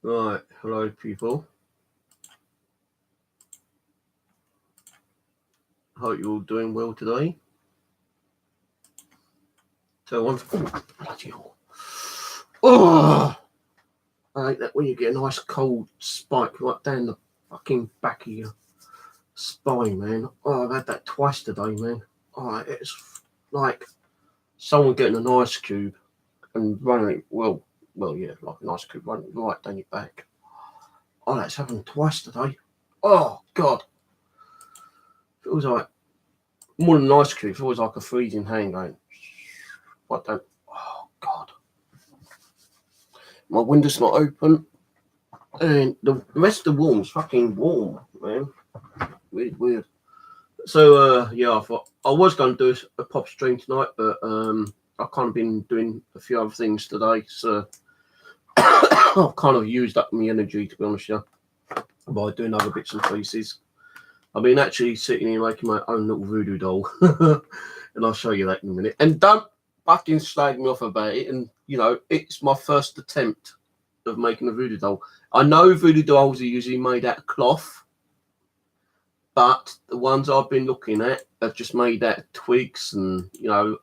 Right, hello people. Hope you're all doing well today. So one, bloody hell. Oh, I hate that when you get a nice cold spike right down the fucking back of your spine, man. Oh, I've had that twice today, man. Oh, it's like someone getting an ice cube and running it, well, yeah, like an ice cube running right down your back. Oh, that's happened twice today. Oh, God. Feels like more than an ice cube, feels like a freezing hand going. I don't. Oh, God. My window's not open. And the rest of the room's fucking warm, man. Weird. So, yeah, I thought I was going to do a pop stream tonight, but I've kind of been doing a few other things today, so I've kind of used up my energy, to be honest with you, by doing other bits and pieces. I've been actually sitting here making my own little voodoo doll, and I'll show you that in a minute. And don't fucking slag me off about it. And, you know, it's my first attempt of making a voodoo doll. I know voodoo dolls are usually made out of cloth, but the ones I've been looking at are just made out of twigs and, you know,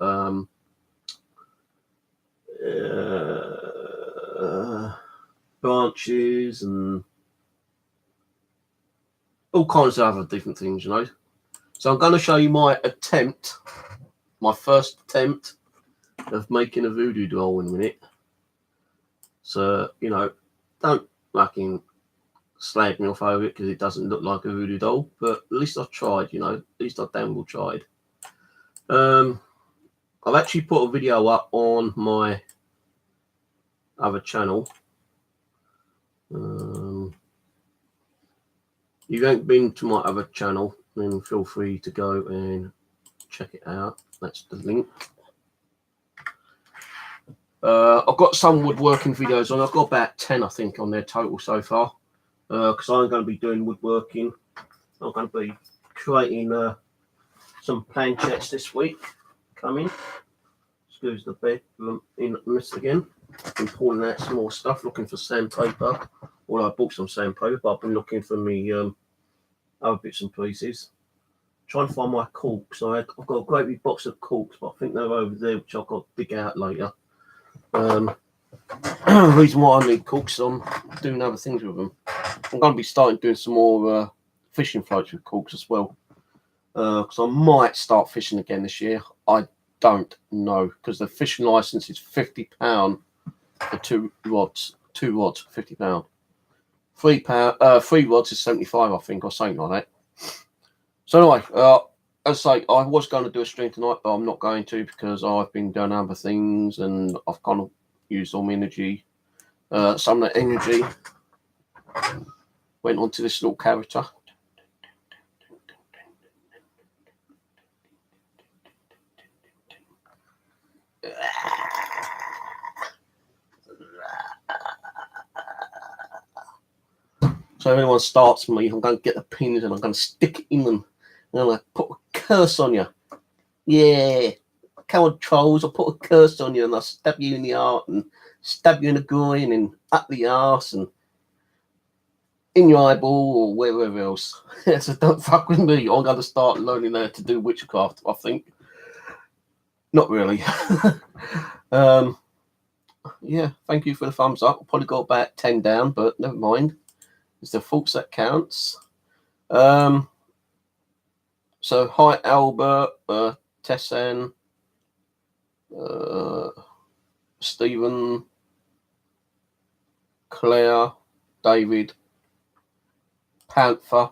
branches and all kinds of other different things, you know. So I'm going to show you my first attempt of making a voodoo doll in a minute. So, you know, don't fucking slag me off over it because it doesn't look like a voodoo doll, but at least I've tried, you know, at least I damn well tried. I've actually put a video up on my other channel. If you haven't been to my other channel, then feel free to go and check it out. That's the link. I've got some woodworking videos on. I've got about 10, I think, on there total so far. Because I'm going to be doing woodworking. I'm going to be creating some planchettes this week. Coming. Excuse the bedroom in mist again. Been pulling out some more stuff, looking for sandpaper. Well, I bought some sandpaper, but I've been looking for me other bits and pieces. Trying to find my corks. I've got a great big box of corks, but I think they're over there, which I've got to dig out later. The reason why I need corks, I'm doing other things with them. I'm going to be starting doing some more fishing floats with corks as well. Because I might start fishing again this year. I don't know, because the fishing license is £50 for 2 rods. 2 rods, £50. 3 rods is 75, I think, or something like that. So anyway, as I say, I was going to do a stream tonight, but I'm not going to because I've been doing other things and I've kind of used all my energy. Some of that energy went onto this little character. So if anyone starts me, I'm going to get the pins and I'm going to stick it in them. And I'm going to put a curse on you. Yeah. Come on, trolls, I'll put a curse on you and I'll stab you in the heart and stab you in the groin and up the arse and in your eyeball or wherever else. So don't fuck with me. I'm going to start learning how to do witchcraft, I think. Not really. yeah, thank you for the thumbs up. I probably got about 10 down, but never mind. It's the thoughts that counts. So hi Albert, Tessan, Stephen, Claire, David, Panther.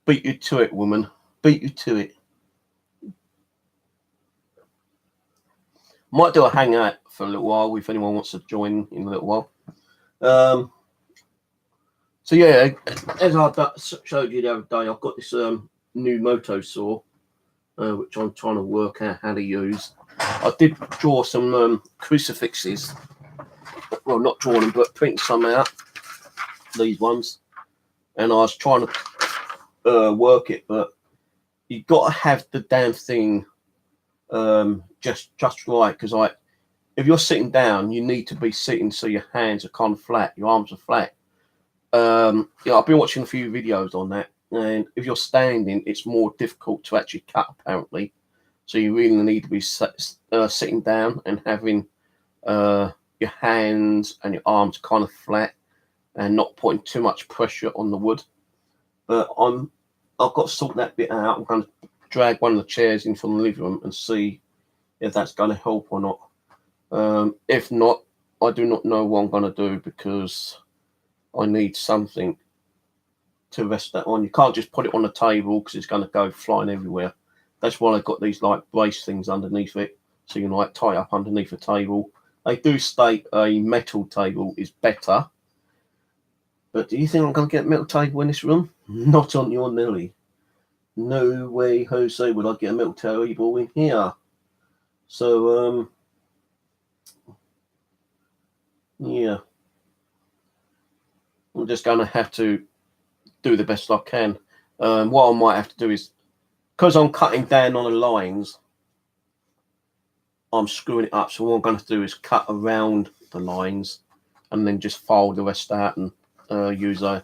Beat you to it, woman. Beat you to it. Might do a hangout for a little while if anyone wants to join in a little while. So yeah, as I showed you the other day, I've got this new moto saw, which I'm trying to work out how to use. I did draw some crucifixes. Well, not draw them, but print some out. These ones, and I was trying to work it, but you've got to have the damn thing just right, because like if you're sitting down, you need to be sitting so your hands are kind of flat, your arms are flat. Yeah, I've been watching a few videos on that, and if you're standing, it's more difficult to actually cut apparently. So you really need to be sitting down and having your hands and your arms kind of flat and not putting too much pressure on the wood. But I've got to sort that bit out. I'm going to drag one of the chairs in from the living room and see if that's going to help or not. If not, I do not know what I'm going to do, because I need something to rest that on. You can't just put it on the table because it's going to go flying everywhere. That's why I've got these like brace things underneath it, so you can like tie it up underneath the table. They do state a metal table is better, but do you think I'm going to get a metal table in this room? Not on your Nelly. No way, Jose, would I get a metal table in here. So yeah, I'm just going to have to do the best I can. What I might have to do is, because I'm cutting down on the lines, I'm screwing it up. So what I'm going to do is cut around the lines and then just file the rest out and use a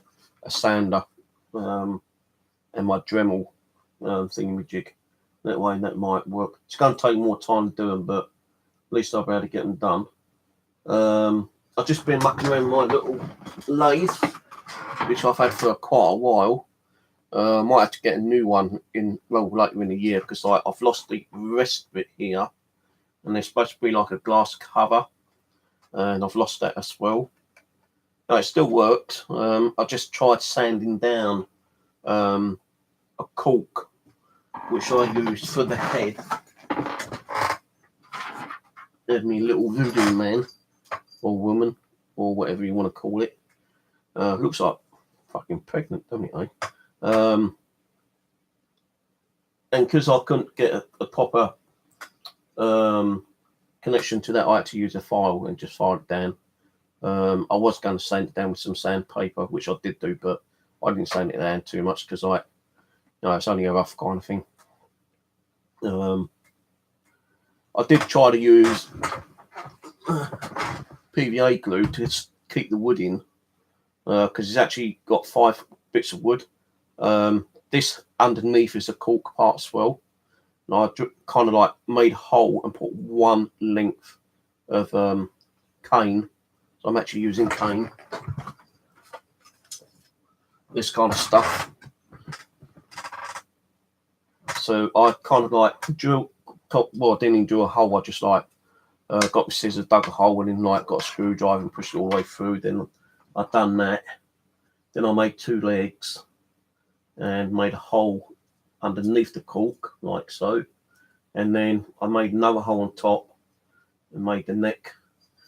sander and my Dremel thingamajig. That way, that might work. It's going to take more time to do them, but at least I'll be able to get them done. I've just been mucking around my little lathe, which I've had for quite a while. I might have to get a new one later in the year, because I've lost the rest of it here, and there's supposed to be like a glass cover, and I've lost that as well. No, it still works. I just tried sanding down a cork, which I used for the head of me little voodoo man or woman or whatever you want to call it. Looks like fucking pregnant, doesn't it, eh? And because I couldn't get a proper connection to that, I had to use a file and just file it down. I was going to sand it down with some sandpaper, which I did do, but I didn't sand it down too much because it's only a rough kind of thing. I did try to use PVA glue to keep the wood in, because it's actually got 5 bits of wood. This underneath is a cork part as well. And I kind of like made a hole and put one length of cane. So I'm actually using cane. This kind of stuff. So I kind of like drill. Well, I didn't even drill a hole. I just like got the scissors, dug a hole, and then like got a screwdriver and pushed it all the way through. Then I've done that. Then I made 2 legs and made a hole underneath the cork, like so. And then I made another hole on top and made the neck.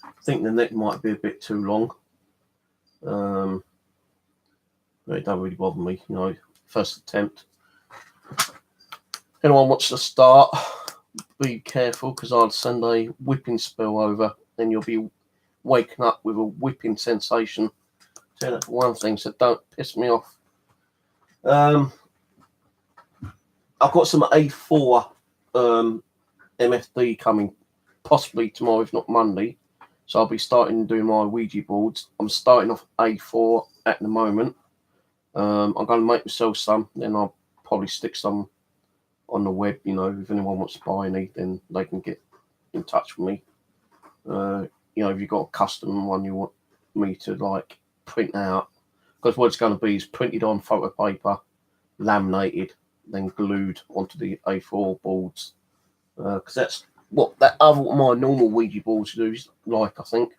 I think the neck might be a bit too long. But it don't really bother me, first attempt. Anyone wants to start, be careful, because I'll send a whipping spell over and you'll be waking up with a whipping sensation. So that's one thing, so don't piss me off. I've got some A4 MFD coming possibly tomorrow, if not Monday. So I'll be starting to do my Ouija boards. I'm starting off A4 at the moment. I'm going to make myself some, then I'll probably stick some on the web. You know, if anyone wants to buy any, then they can get in touch with me. You know, if you've got a custom one you want me to like print out, because what it's going to be is printed on photo paper, laminated, then glued onto the A4 boards. Because that's what my normal Ouija boards do is like. I think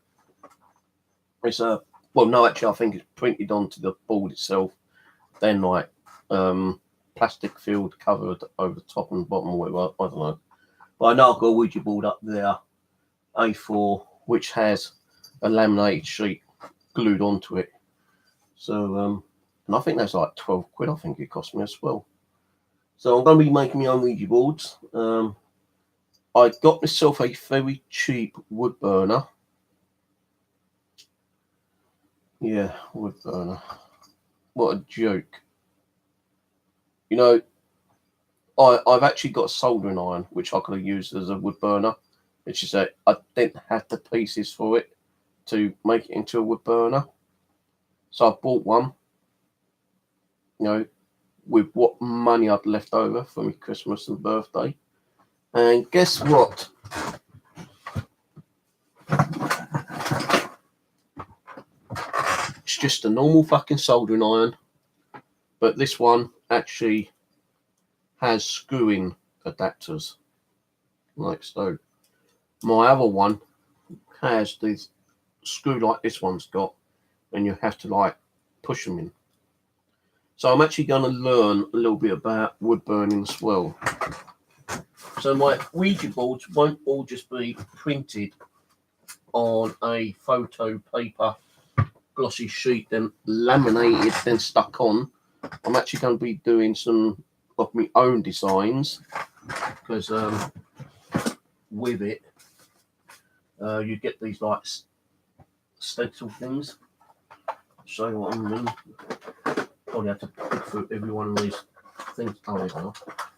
it's well, no, actually, I think it's printed onto the board itself, then like plastic field covered over the top and bottom, or whatever. I don't know. But I know I've got a Ouija board up there, A4, which has a laminated sheet glued onto it. So, and I think that's like 12 quid, I think it cost me as well. So I'm going to be making my own Ouija boards. I got myself a very cheap wood burner. Yeah, wood burner. What a joke. You know, I've actually got a soldering iron, which I could have used as a wood burner. It's just that I didn't have the pieces for it to make it into a wood burner. So I bought one, you know, with what money I'd left over for my Christmas and birthday. And guess what? It's just a normal fucking soldering iron. But this one actually has screw-in adapters. Like so. My other one has these screw like this one's got, and you have to like push them in. So I'm actually going to learn a little bit about wood burning as well. So my Ouija boards won't all just be printed on a photo paper glossy sheet, then laminated, then stuck on. I'm actually going to be doing some of my own designs, because with it you get these like stencil things. Show you what I mean. Probably have to pick through every one of these things. Oh, there they are.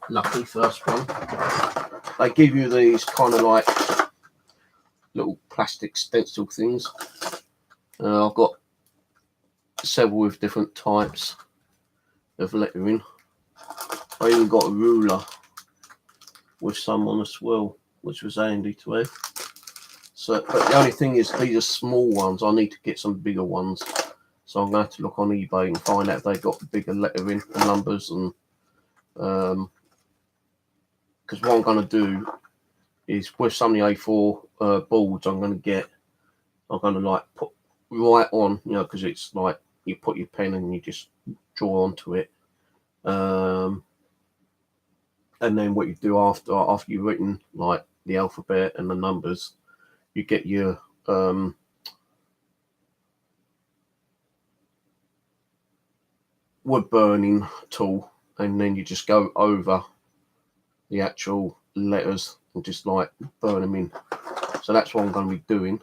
Lucky first one. They give you these kind of like little plastic stencil things. I've got several with different types of lettering. I even got a ruler with some on as well, which was handy to have. So, but the only thing is, these are small ones. I need to get some bigger ones. So I'm going to have to look on eBay and find out if they've got bigger lettering and numbers. And because what I'm going to do is with some of the A4 boards I'm going to like put right on, you know, because it's like you put your pen and you just draw onto it. And then what you do after you've written like the alphabet and the numbers, you get your wood burning tool, and then you just go over the actual letters and just like burn them in. So that's what I'm going to be doing.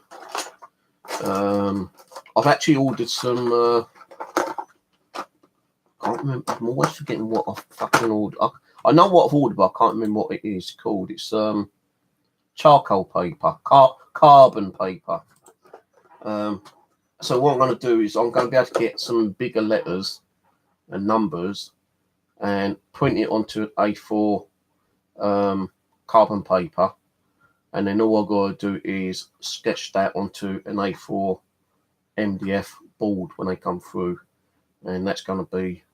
I've actually ordered some can't remember, I'm always forgetting what I fucking ordered. I know what I've ordered, but I can't remember what it is called. It's charcoal paper, carbon paper. So what I'm going to do is I'm going to be able to get some bigger letters and numbers and print it onto A4 carbon paper, and then all I've got to do is sketch that onto an A4 MDF board when they come through, and that's going to be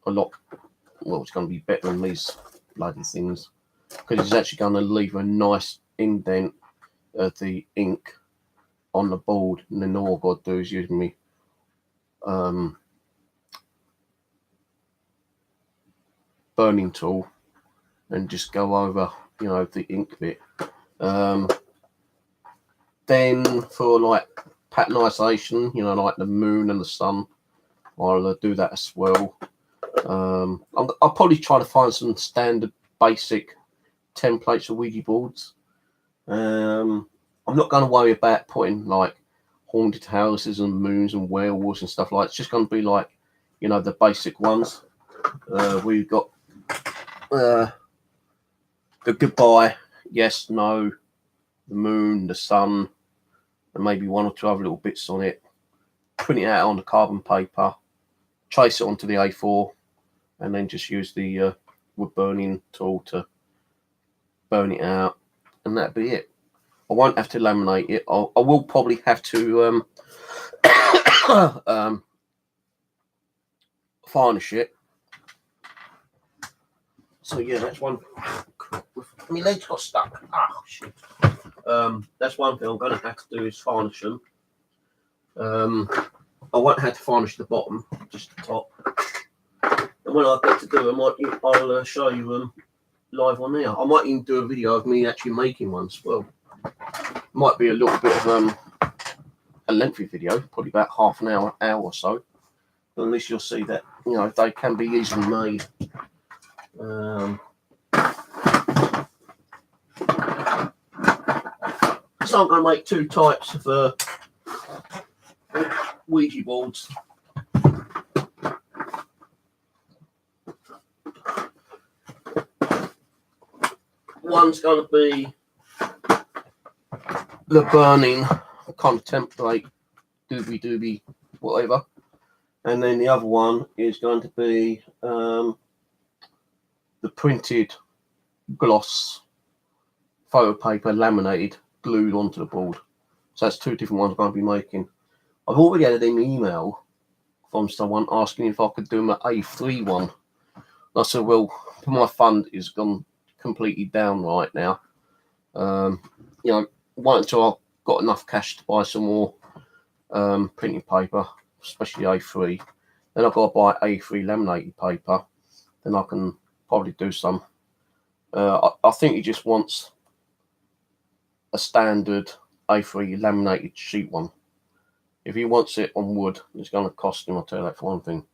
a lot, well, it's going to be better than these bloody things, because it's actually going to leave a nice indent of the ink on the board, and then all I've got to do is use me burning tool and just go over, you know, the ink bit. Then for like patternization, you know, like the moon and the sun, I'll do that as well. I'll probably try to find some standard basic templates of Ouija boards. I'm not going to worry about putting like haunted houses and moons and werewolves and stuff like that. It's just going to be like, you know, the basic ones. We've got the goodbye, yes, no, the moon, the sun, and maybe one or two other little bits on it. Print it out on the carbon paper, trace it onto the A4, and then just use the wood burning tool to burn it out, and that'd be it. I won't have to laminate it. I will probably have to varnish it. So yeah, that's one. My legs got stuck. Ah, shit. That's one thing I'm going to have to do is varnish them. I won't have to varnish the bottom, just the top. And when I get to do them, I'll show you them live on there. I might even do a video of me actually making one as well. Might be a little bit of a lengthy video, probably about half an hour or so. But at least you'll see that, you know, they can be easily made. So I'm going to make two types of Ouija boards. One's going to be the burning kind of template, doobie whatever, and then the other one is going to be the printed gloss photo paper laminated glued onto the board. So that's two different ones I'm going to be making. I've already had an email from someone asking if I could do my A3 one. I said, well, my fund is gone completely down right now. You know, wait until I've got enough cash to buy some more printing paper, especially A3. Then I've got to buy A3 laminated paper. Then I can probably do some. I think he just wants a standard A3 laminated sheet one. If he wants it on wood, it's going to cost him, I'll tell you that for one thing.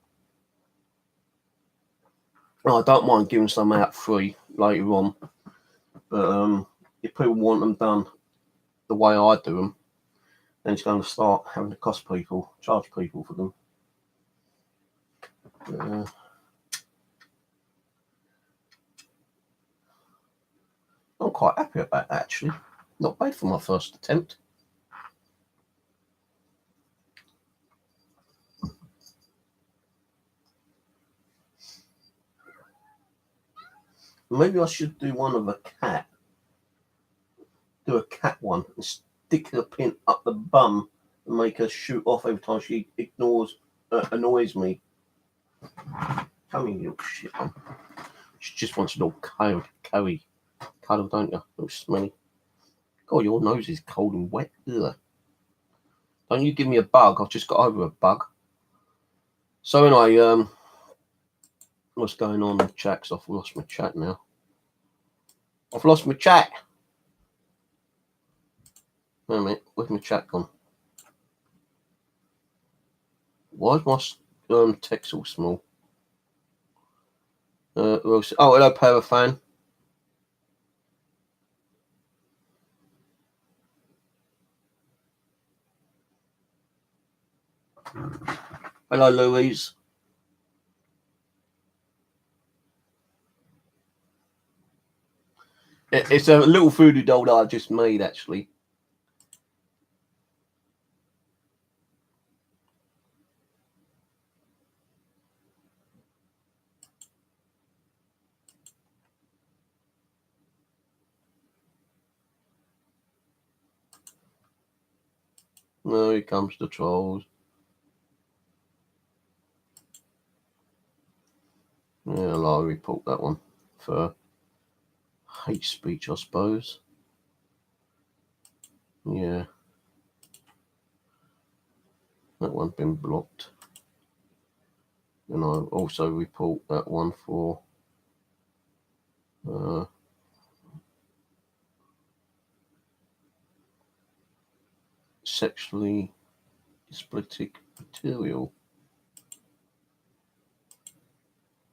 I don't mind giving some out free later on, but if people want them done the way I do them, then it's going to start having to charge people for them. I'm quite happy about that, actually. Not bad for my first attempt. Maybe I should do one of a cat. Do a cat one and stick the pin up the bum and make her shoot off every time she annoys me. Come here, you little shit. She just wants a little cuddle, don't you? Little smelly. God, your nose is cold and wet. Ugh. Don't you give me a bug. I've just got over a bug. So anyway, what's going on in the chat? 'Cause I've lost my chat now. I've lost my chat. Wait a minute, where's my chat gone? Why is my text all small? Oh, hello, Parafan. Hello, Louise. It's a little voodoo doll that I just made, actually. No, here comes the trolls. Yeah, I'll report that one for hate speech, I suppose. Yeah. That one's been blocked. And I'll also report that one for sexually explicit material.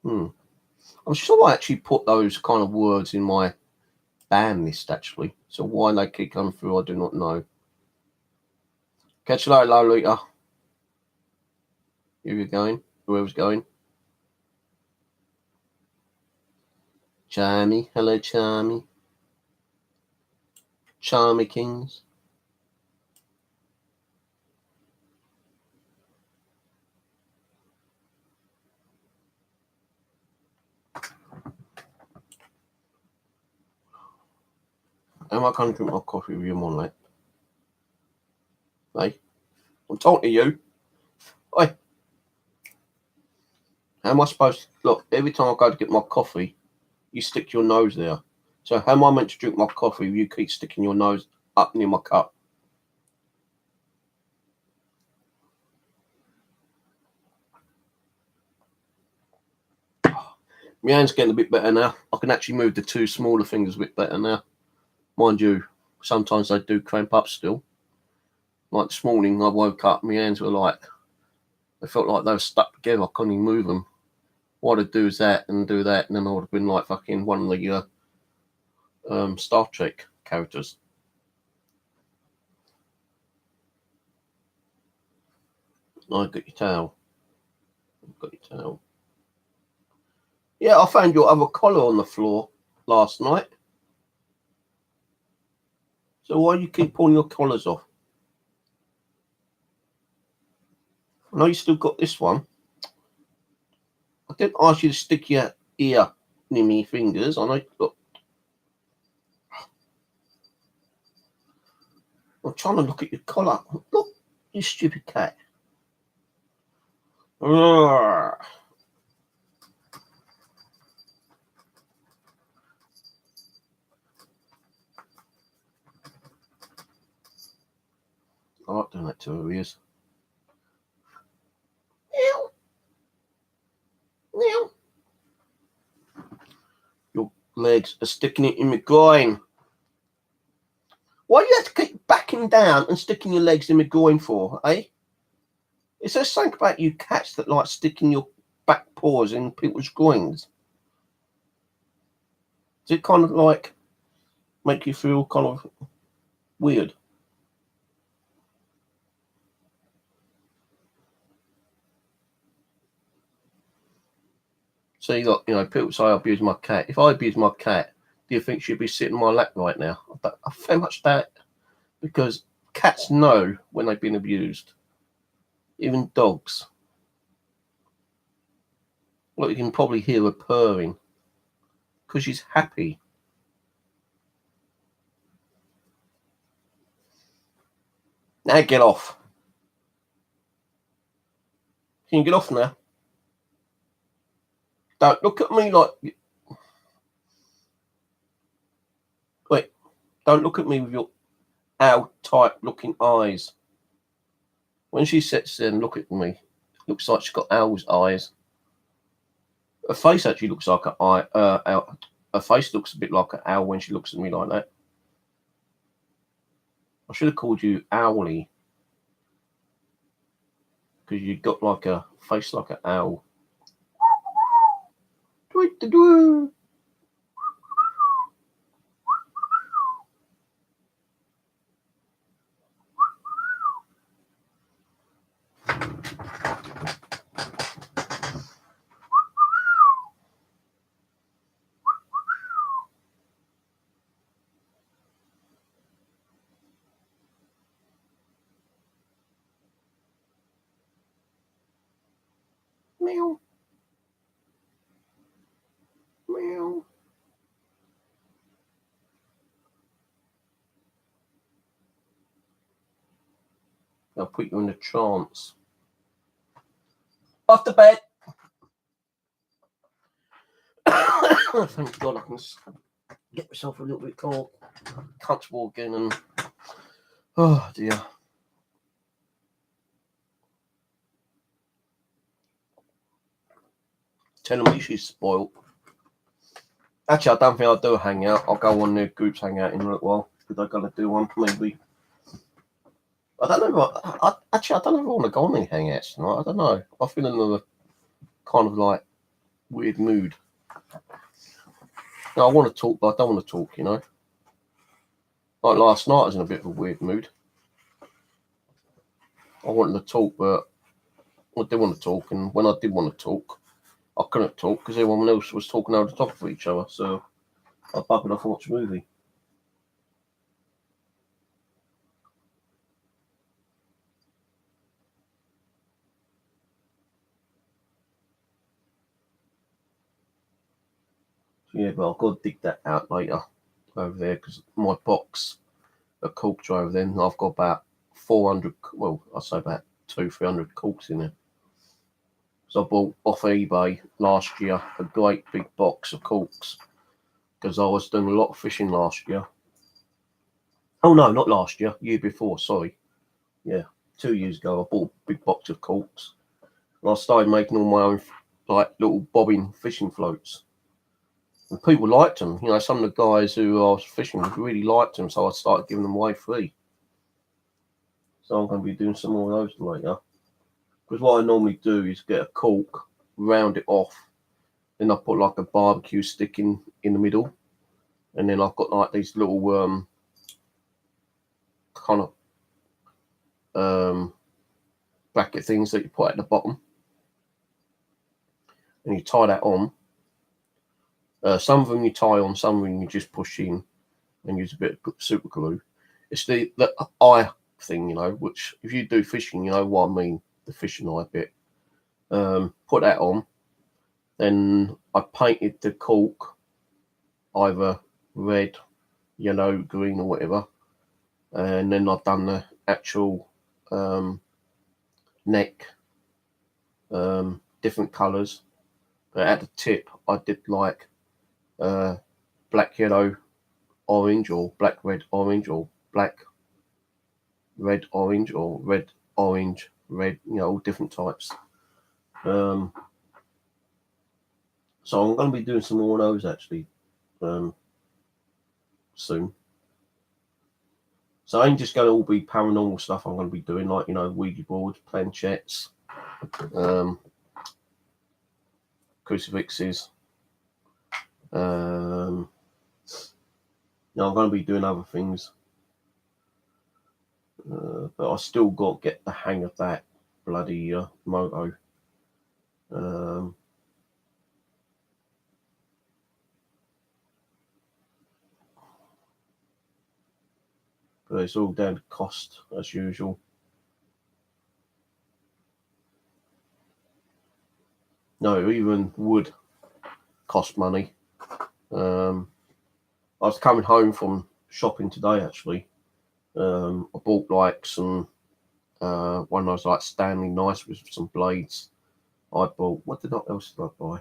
I'm sure I actually put those kind of words in my ban list, actually. So why they keep coming through, I do not know. Catch you later, Lolita. Here you're going. Whoever's going. Charmy. Hello, Charmy. Charmy Kings. Am I going to drink my coffee with you on that? Hey, I'm talking to you. Hey, how am I supposed to look? Every time I go to get my coffee, you stick your nose there. So how am I meant to drink my coffee if you keep sticking your nose up near my cup? My hand's getting a bit better now. I can actually move the two smaller fingers a bit better now. Mind you, sometimes they do cramp up still. Like this morning, I woke up, my hands were like, they felt like they were stuck together. I couldn't even move them. What I'd do is that and do that, and then I would have been like fucking one of the Star Trek characters. I got your towel. Got your towel. Yeah, I found your other collar on the floor last night. So why do you keep pulling your collars off? I know you still got this one. I didn't ask you to stick your ear near me fingers. I know. Look, I'm trying to look at your collar. Look, you stupid cat. Urgh. I like doing that to her ears. Meow. Meow. Your legs are sticking it in my groin. Why do you have to keep backing down and sticking your legs in my groin for, eh? Is there something about you cats that like sticking your back paws in people's groins? Does it kind of like make you feel kind of weird? See, look, you know, people say I abuse my cat. If I abuse my cat, do you think she'd be sitting on my lap right now? I very much doubt, because cats know when they've been abused. Even dogs. Well, you can probably hear her purring because she's happy. Now get off. Can you get off now? Don't look at me like... Wait, don't look at me with your owl-type looking eyes. When she sits there and look at me, it looks like she's got owl's eyes. Her face actually looks like an eye. Her face looks a bit like an owl when she looks at me like that. I should have called you Owly, because you got like a face like an owl. Meow. Meow. I'll put you in a trance. Off the bed. Thank God I can get myself a little bit comfortable again, and oh dear. Telling me she's spoiled. Actually, I don't think I'll do a hangout. I'll go on the groups hangout in a little while, because I'm gonna do one maybe. I don't know. I don't know if I want to go on any hangouts tonight. I don't know. I feel in a kind of like weird mood. I want to talk, but I don't want to talk. You know, like last night, I was in a bit of a weird mood. I wanted to talk, but I didn't want to talk, and when I did want to talk, I couldn't talk because everyone else was talking over the top of each other. So I buggered off and watched a movie. Yeah, but I've got to dig that out later. over there because my box of corks are over there. And I've got about 400, well, I'd say about 200-300 corks in there. So I bought off eBay last year a great big box of corks because I was doing a lot of fishing last year. Oh no, not last year, year before, sorry. Yeah, 2 years ago I bought a big box of corks. And I started making all my own like little bobbing fishing floats. And people liked them. You know, some of the guys who I was fishing with really liked them, so I started giving them away free. So I'm going to be doing some more of those later. Because what I normally do is get a cork, round it off, then I put like a barbecue stick in the middle, and then I've got like these little kind of bracket things that you put at the bottom, and you tie that on. Some of them you tie on, some of them you just push in and use a bit of super glue. It's the eye thing, you know, which if you do fishing, you know what I mean, the fishing eye bit. Put that on, then I painted the cork either red, yellow, green or whatever, and then I've done the actual neck different colours, but at the tip I did like black, yellow, orange, or black, red, orange, or black, red, orange, or red, orange, red, you know, all different types. So I'm going to be doing some more of those actually soon. So I ain't just going to all be paranormal stuff I'm going to be doing, like, you know, Ouija boards, planchettes, crucifixes. Now I'm going to be doing other things, but I still got to get the hang of that bloody moto. But it's all down to cost as usual. No, even wood cost money. I was coming home from shopping today actually. I bought like some one of those like Stanley knives with some blades. I bought, what else did I buy?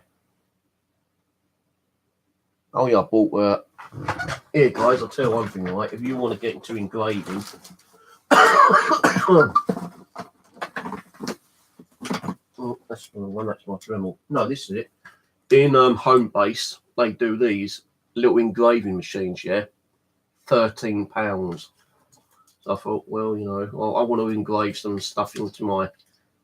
Oh yeah, I bought here guys, I'll tell you one thing, right? If you want to get into engraving, oh, that's the one, that's my Dremel. No, this is it. In Homebase, they do these little engraving machines, yeah, £13. So I thought, well, you know, I want to engrave some stuff into my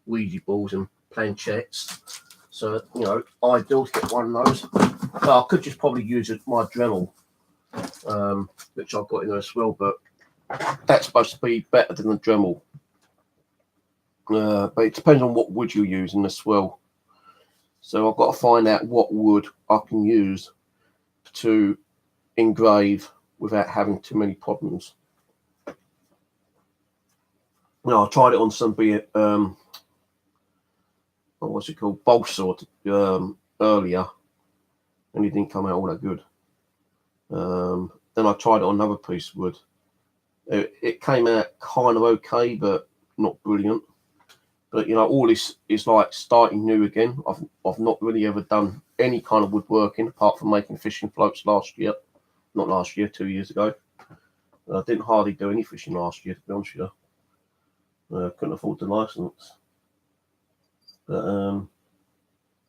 Ouija boards and planchettes. So, you know, ideal to get one of those. But I could just probably use my Dremel, which I've got in there as well, but that's supposed to be better than the Dremel. But it depends on what wood you're using as well. So I've got to find out what wood I can use to engrave without having too many problems. Now I tried it on some what's it called, balsa earlier, and it didn't come out all that good. Then I tried it on another piece of wood. It came out kind of okay, but not brilliant. But you know, all this is like starting new again. I've not really ever done any kind of woodworking apart from making fishing floats last year. Not last year, 2 years ago. I didn't hardly do any fishing last year, to be honest with you. Couldn't afford the license. But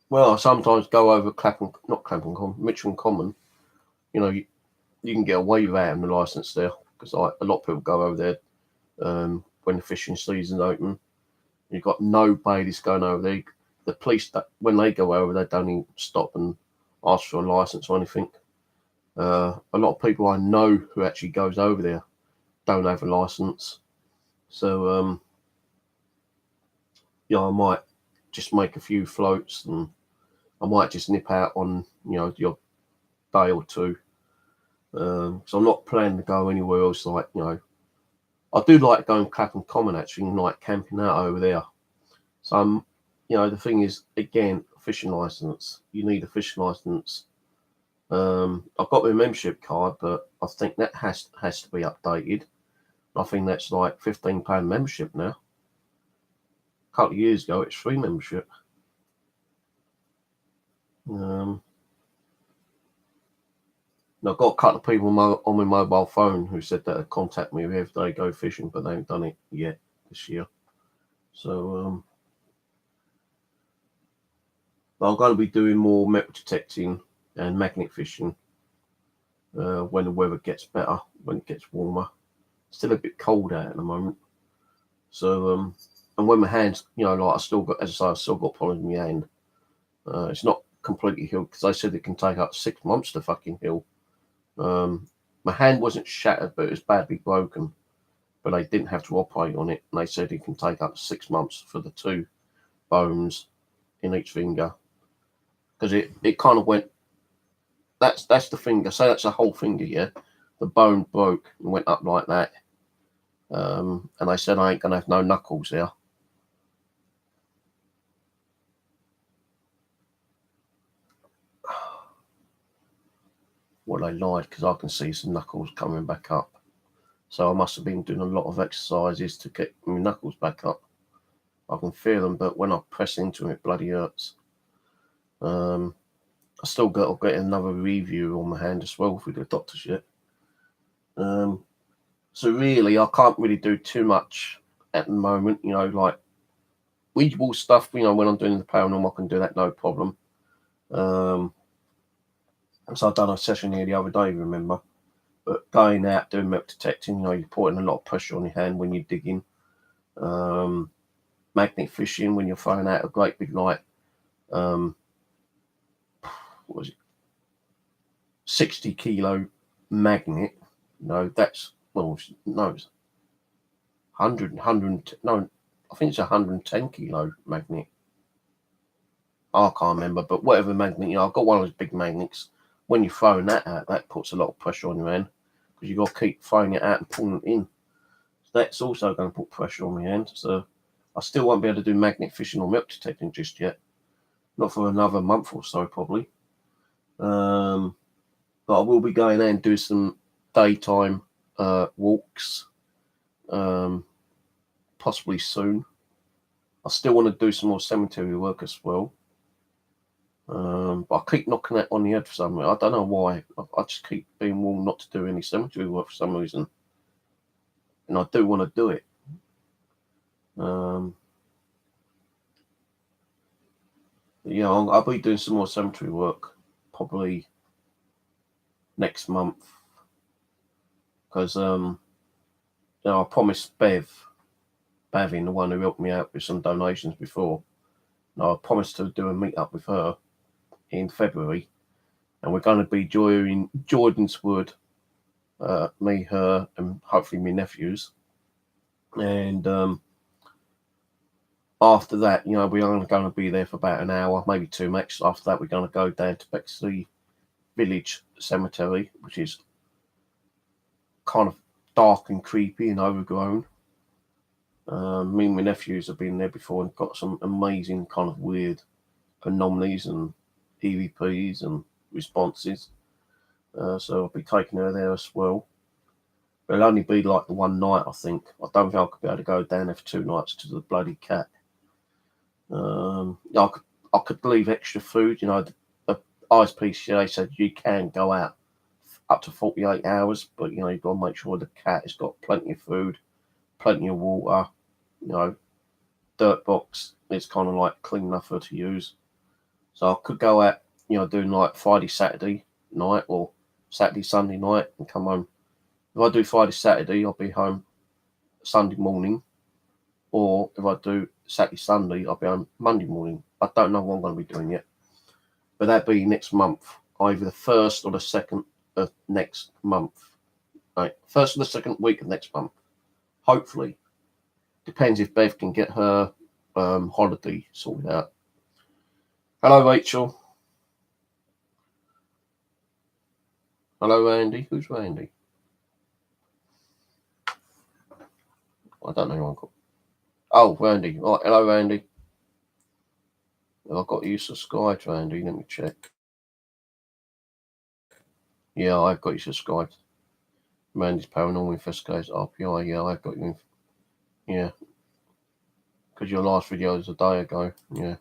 well, I sometimes go over Mitchell Common. You know, you can get away without having the license there because a lot of people go over there when the fishing season's open. You've got no bailies going over there. The police, when they go over, they don't even stop and ask for a license or anything. A lot of people I know who actually goes over there don't have a license. So, yeah, I might just make a few floats and I might just nip out on, you know, the odd day or two. So I'm not planning to go anywhere else. Like, you know, I do like going Clapham Common actually, and like camping out over there. So you know, the thing is, again, fishing license. You need a fishing license I've got my membership card, but I think that has to be updated. I think that's like £15 membership now. A couple of years ago, it's free membership. I've got a couple of people on my mobile phone who said that they'd contact me if they go fishing, but they haven't done it yet this year. So I'm going to be doing more metal detecting and magnet fishing when the weather gets better, when it gets warmer. Still a bit cold out at the moment. So and when my hands, like I still got, as I say, I still got pollen in my hand. It's not completely healed because they said it can take up 6 months to fucking heal. My hand wasn't shattered, but it was badly broken. But they didn't have to operate on it, and they said it can take up 6 months for the 2 bones in each finger, because it kind of went. That's the finger. Say that's a whole finger, yeah. The bone broke and went up like that. And they said I ain't gonna have no knuckles there. Well, they lied, because I can see some knuckles coming back up. So I must have been doing a lot of exercises to get my knuckles back up. I can feel them, but when I press into them, it bloody hurts. I still got to get another review on my hand as well with the doctors yet. So really, I can't really do too much at the moment. Like readable stuff. When I'm doing the paranormal, I can do that no problem. So I done a session here the other day, remember? But going out doing metal detecting, you're putting a lot of pressure on your hand when you're digging. Magnet fishing, when you're throwing out a great big what was it, 60 kilo magnet. That's, well, no, it's 100, no, I think it's 110 kilo magnet. I can't remember, but whatever magnet, I've got one of those big magnets. When you're throwing that out, that puts a lot of pressure on your hand, because you've got to keep throwing it out and pulling it in. So that's also going to put pressure on my hand. So I still won't be able to do magnet fishing or milk detecting just yet. Not for another month or so, probably. But I will be going out and do some daytime walks, possibly soon. I still want to do some more cemetery work as well. But I keep knocking that on the head for some reason. I don't know why. I just keep being warned not to do any cemetery work for some reason. And I do want to do it. I'll be doing some more cemetery work probably next month. Because, I promised Bavin, the one who helped me out with some donations before, I promised to do a meet up with her in February, and we're going to be joining Jordan's Wood, me, her, and hopefully my nephews. And after that, we are going to be there for about an hour, maybe 2 max. After that, we're going to go down to Bexley Village Cemetery, which is kind of dark and creepy and overgrown. Me and my nephews have been there before and got some amazing kind of weird anomalies and EVPs and responses. So I'll be taking her there as well. But it'll only be like the one night, I think. I don't think I could be able to go down there for 2 nights to the bloody cat. I could leave extra food. The ISPCA said you can go out up to 48 hours, but you've got to make sure the cat has got plenty of food, plenty of water. Dirt box. It's kind of like clean enough for her to use. So I could go out, doing like Friday, Saturday night or Saturday, Sunday night and come home. If I do Friday, Saturday, I'll be home Sunday morning. Or if I do Saturday, Sunday, I'll be home Monday morning. I don't know what I'm going to be doing yet. But that'll be next month, either the 1st or the 2nd of next month. Right, 1st or the 2nd week of next month. Hopefully. Depends if Bev can get her holiday sorted out. Hello, Rachel. Hello, Randy. Who's Randy? I don't know who I'm called. Oh, Randy. Right, hello, Randy. I've got you subscribed, Randy. Let me check. Yeah, I've got you subscribed. Mandy's Paranormal Investigators RPI. Yeah, I've got you. Yeah. Because your last video was a day ago. Yeah.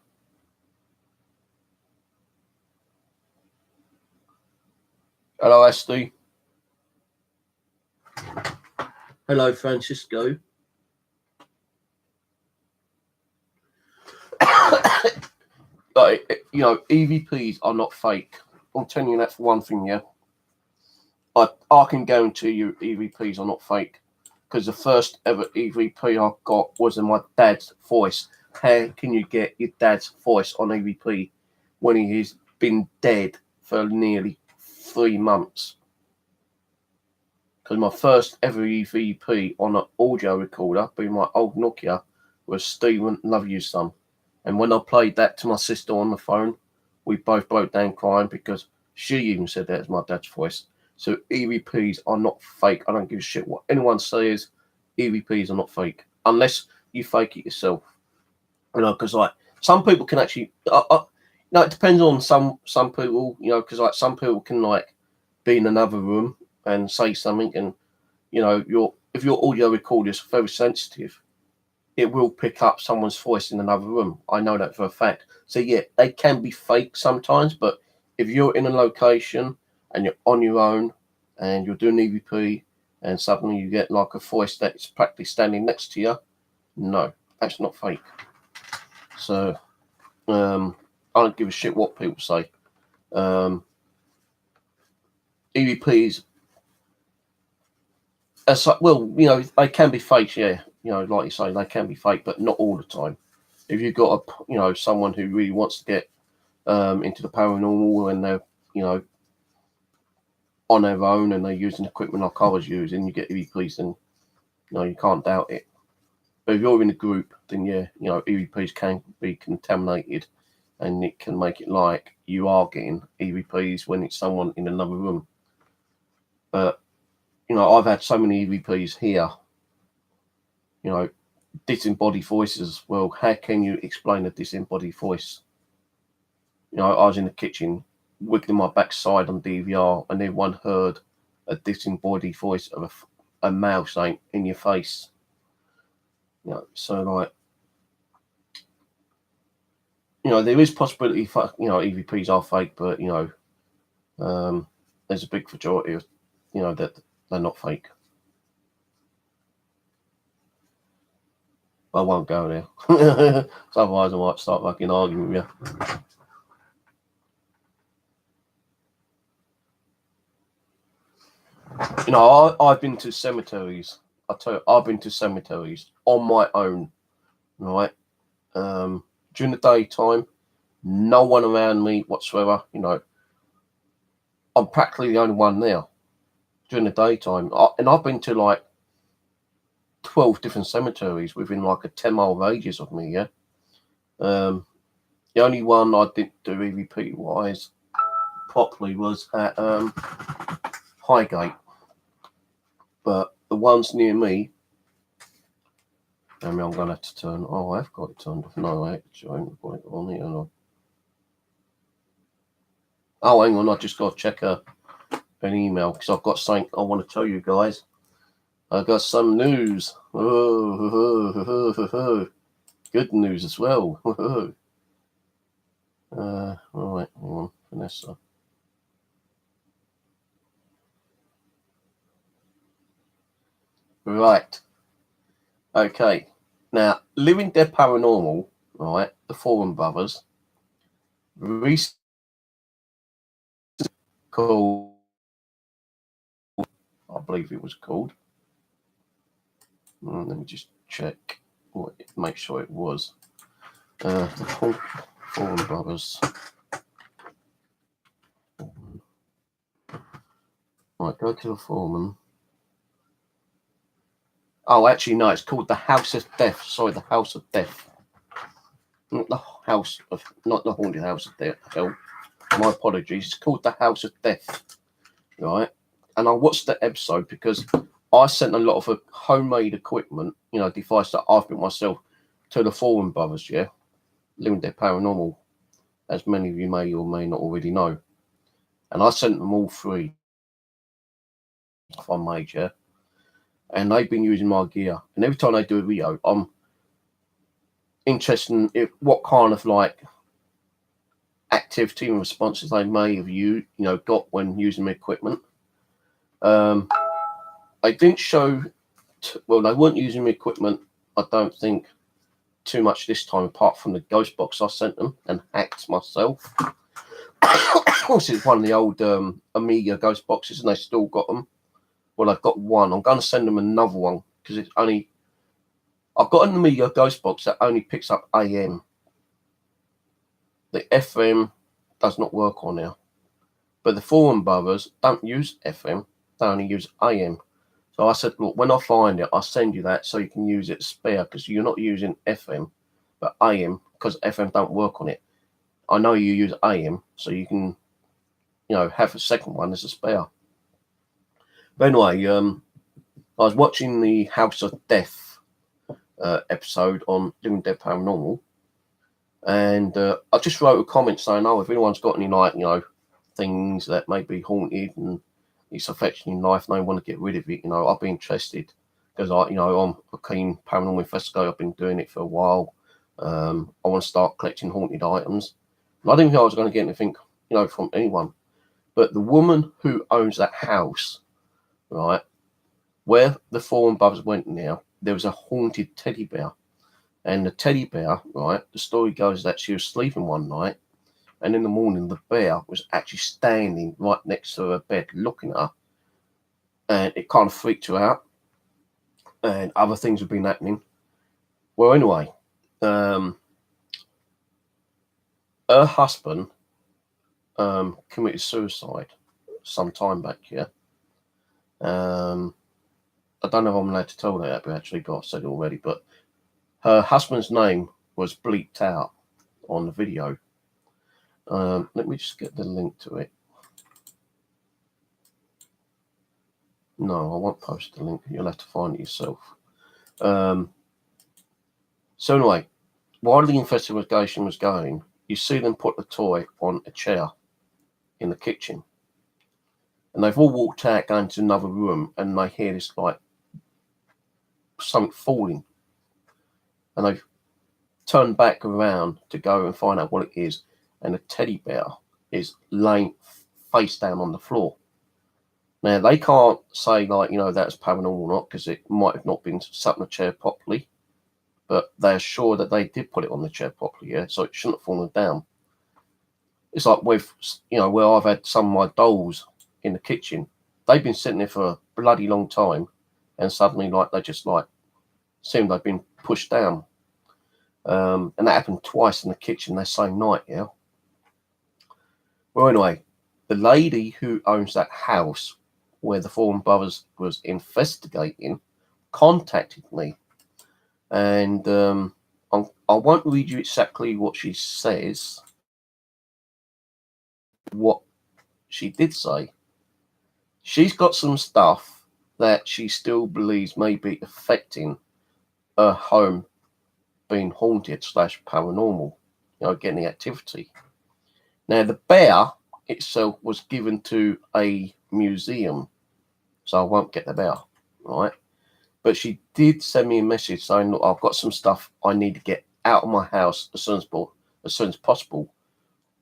Hello, Asti. Hello, Francisco. Like, you know, EVPs are not fake. I'm telling you that for one thing, yeah. I can guarantee you EVPs are not fake. Because the first ever EVP I got was in my dad's voice. How can you get your dad's voice on EVP when he has been dead for nearly 3 months? Because my first ever EVP on an audio recorder, being my old Nokia, was Stephen Love You Son. And when I played that to my sister on the phone, we both broke down crying because she even said that was my dad's voice. So EVPs are not fake. I don't give a shit what anyone says. EVPs are not fake unless you fake it yourself. You know, because like some people can actually. No, it depends on some people. You know, because like some people can like be in another room and say something, and you know, if your audio recorder is very sensitive, it will pick up someone's voice in another room. I know that for a fact. So yeah, they can be fake sometimes, but if you're in a location and you're on your own and you're doing EVP and suddenly you get like a voice that's practically standing next to you, no, that's not fake. So I don't give a shit what people say. EVPs, well, you know, they can be fake, yeah. You know, like you say, they can be fake, but not all the time. If you've got someone who really wants to get into the paranormal and they're, you know, on their own and they're using equipment like I was using, you get EVPs, and you know, you can't doubt it. But if you're in a group, then yeah, you know, EVPs can be contaminated, and it can make it like you are getting EVPs when it's someone in another room. But you know, I've had so many EVPs here. You know, disembodied voices. Well, how can you explain a disembodied voice? You know, I was in the kitchen wiggling my backside on DVR, and everyone heard a disembodied voice of a male saying, "In your face." You know, so like, you know, there is possibility, you know, EVPs are fake, but you know, there's a big majority of, you know, that they're not fake. I won't go there. So otherwise I might start fucking arguing with you. You know, I've been to cemeteries. I tell you, I've been to cemeteries on my own, right? During the daytime, no one around me whatsoever. You know, I'm practically the only one there during the daytime. And I've been to like 12 different cemeteries within like a 10-mile radius of me, yeah? The only one I didn't do EVP-wise properly was at Highgate. But the ones near me, I mean, I'm going to have to turn. Oh, I've got it turned off. No, actually, I haven't got it on here. No. Oh, hang on. I just got to check an email because I've got something I want to tell you guys. I've got some news. Oh, good news as well. All right, hang on, Vanessa. Right. Okay. Now, Living Dead Paranormal, right, the Foreman Brothers, recently called, I believe it was called. Let me just check, make sure it was. The Foreman Brothers. Right, go to the Foreman. Oh, actually, no, it's called the House of Death. Sorry, the House of Death. Not the Haunted House of Death. Hell, my apologies. It's called the House of Death, right? And I watched the episode because I sent a lot of homemade equipment, you know, device that I've built myself to the Foreman Brothers, yeah? Living Dead Paranormal, as many of you may or may not already know. And I sent them all 3. if I'm major, and they've been using my gear. And every time they do a video, I'm interested in what kind of like activity and responses they may have got when using my equipment. I didn't show, well, they weren't using my equipment, I don't think, too much this time, apart from the ghost box I sent them and hacked myself. This is one of the old Amiga ghost boxes, and they still got them. Well, I've got one. I'm going to send them another one because it's only, I've got an Amiga ghost box that only picks up AM. The FM does not work on there. But the Foreman Brothers don't use FM, they only use AM. So I said, look, when I find it, I'll send you that so you can use it spare, because you're not using FM, but AM, because FM don't work on it. I know you use AM, so you can, have a second one as a spare. But anyway, I was watching the House of Death episode on Living Dead Paranormal, and I just wrote a comment saying, if anyone's got any, things that may be haunted and it's affecting your life and they want to get rid of it, I'll be interested, because I'm a keen paranormal investigator. I've been doing it for a while. I want to start collecting haunted items. And I didn't think I was going to get anything, from anyone. But the woman who owns that house, right, where the Foreman Brothers went now, there was a haunted teddy bear. And the teddy bear, right, the story goes that she was sleeping one night, and in the morning, the bear was actually standing right next to her bed looking at her. And it kind of freaked her out. And other things have been happening. Well, anyway, her husband committed suicide some time back here. I don't know if I'm allowed to tell that, but actually, but I've said it already. But her husband's name was bleeped out on the video. Let me just get the link to it. No, I won't post the link. You'll have to find it yourself. So anyway, while the investigation was going, you see them put the toy on a chair in the kitchen. And they've all walked out, going to another room, and they hear this, like, something falling. And they've turned back around to go and find out what it is. And the teddy bear is laying face down on the floor. Now, they can't say, that's paranormal or not, because it might have not been sat on the chair properly. But they're sure that they did put it on the chair properly, yeah? So it shouldn't have fallen down. It's like with, where I've had some of my dolls in the kitchen. They've been sitting there for a bloody long time, and suddenly, they just, seem they've been pushed down. And that happened twice in the kitchen that same night, yeah? Well, anyway, the lady who owns that house where the Foreman Brothers was investigating contacted me. And I won't read you exactly what she says. What she did say, she's got some stuff that she still believes may be affecting her home being haunted / paranormal, getting activity. Now, the bear itself was given to a museum, so I won't get the bear, right? But she did send me a message saying, look, I've got some stuff I need to get out of my house as soon as possible.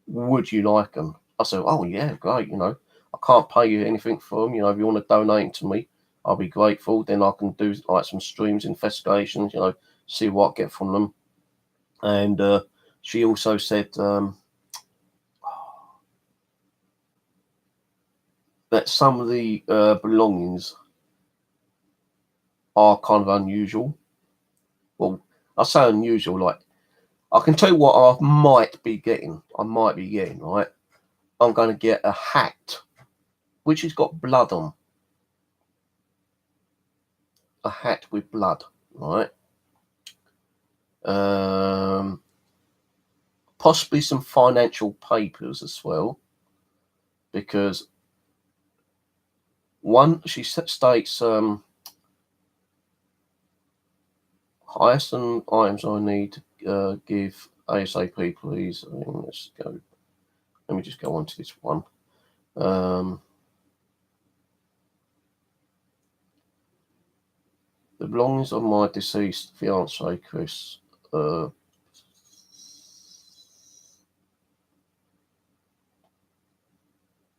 Would you like them? I said, oh, yeah, great, I can't pay you anything for them. If you want to donate to me, I'll be grateful. Then I can do, some streams, investigations, see what I get from them. And she also said that some of the belongings are kind of unusual. Well, I say unusual, I can tell you what I might be getting, right? I'm going to get a hat, which has got blood on. A hat with blood, right? Possibly some financial papers as well, because one, she states, highest items I need to give ASAP, please. Let's go. Let me just go on to this one. The belongings of my deceased fiance, Chris.